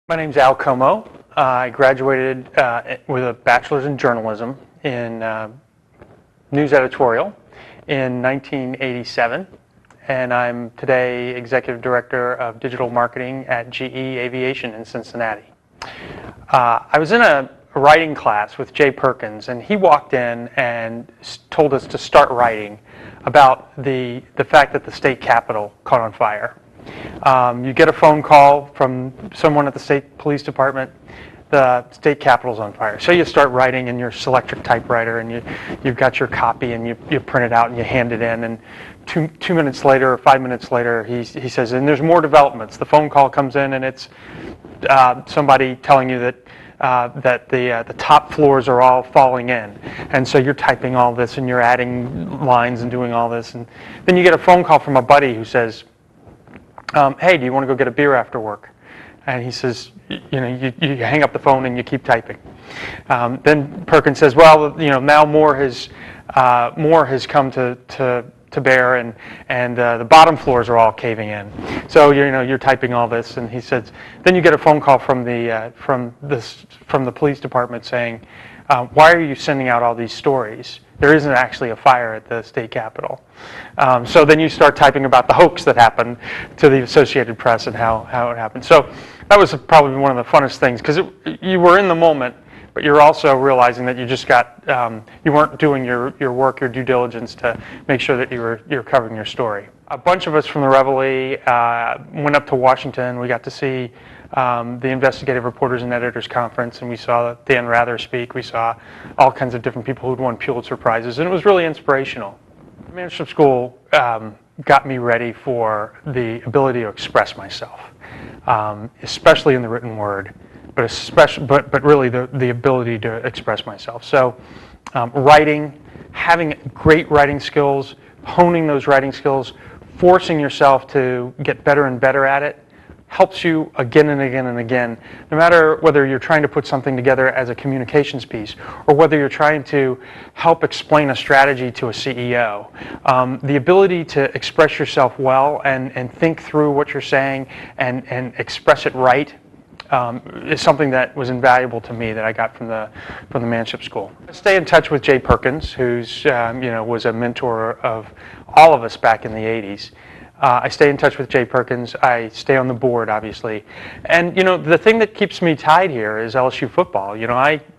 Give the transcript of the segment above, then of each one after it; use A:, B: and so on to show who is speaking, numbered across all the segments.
A: My name's Al Comeaux. I graduated with a bachelor's in journalism in news editorial in 1987, and I'm today executive director of digital marketing at GE Aviation in Cincinnati. I was in a writing class with Jay Perkins, and he walked in and told us to start writing about the fact that the state capitol caught on fire. You get a phone call from someone at the state police department, the state capitol's on fire. So you start writing in your Selectric typewriter, and you've got your copy, and you print it out and you hand it in, and two minutes later or 5 minutes later he says, and there's more developments. The phone call comes in, and it's somebody telling you that the top floors are all falling in. And so you're typing all this and you're adding lines and doing all this, and then you get a phone call from a buddy who says, hey, do you want to go get a beer after work? And he says, you hang up the phone and you keep typing. Then Perkins says, well, now more has come to bear, and the bottom floors are all caving in. So you're typing all this, and he says, then you get a phone call from the police department saying, why are you sending out all these stories? There isn't actually a fire at the state capitol. So then you start typing about the hoax that happened to the Associated Press and how it happened. So that was probably one of the funnest things, because you were in the moment, but you're also realizing that you just you weren't doing your work, your due diligence to make sure that you're covering your story. A bunch of us from the Reveille went up to Washington. We got to see the Investigative Reporters and Editors Conference, and we saw Dan Rather speak. We saw all kinds of different people who'd won Pulitzer Prizes, and it was really inspirational. Manship School got me ready for the ability to express myself, especially in the written word, but really the ability to express myself. So writing, having great writing skills, honing those writing skills, forcing yourself to get better and better at it, helps you again and again and again, no matter whether you're trying to put something together as a communications piece or whether you're trying to help explain a strategy to a CEO. The ability to express yourself well and think through what you're saying and express it right is something that was invaluable to me that I got from the Manship School. I stay in touch with Jay Perkins, who's was a mentor of all of us back in the 80s. I stay in touch with Jay Perkins. I stay on the board, obviously. And, the thing that keeps me tied here is LSU football.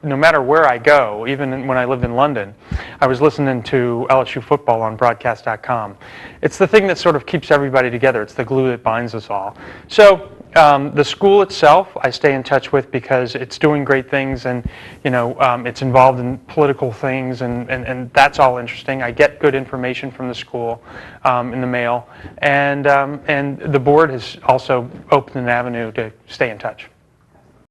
A: No matter where I go, even when I lived in London, I was listening to LSU football on broadcast.com. It's the thing that sort of keeps everybody together. It's the glue that binds us all. So the school itself, I stay in touch with because it's doing great things, and it's involved in political things, and that's all interesting. I get good information from the school in the mail, and the board has also opened an avenue to stay in touch.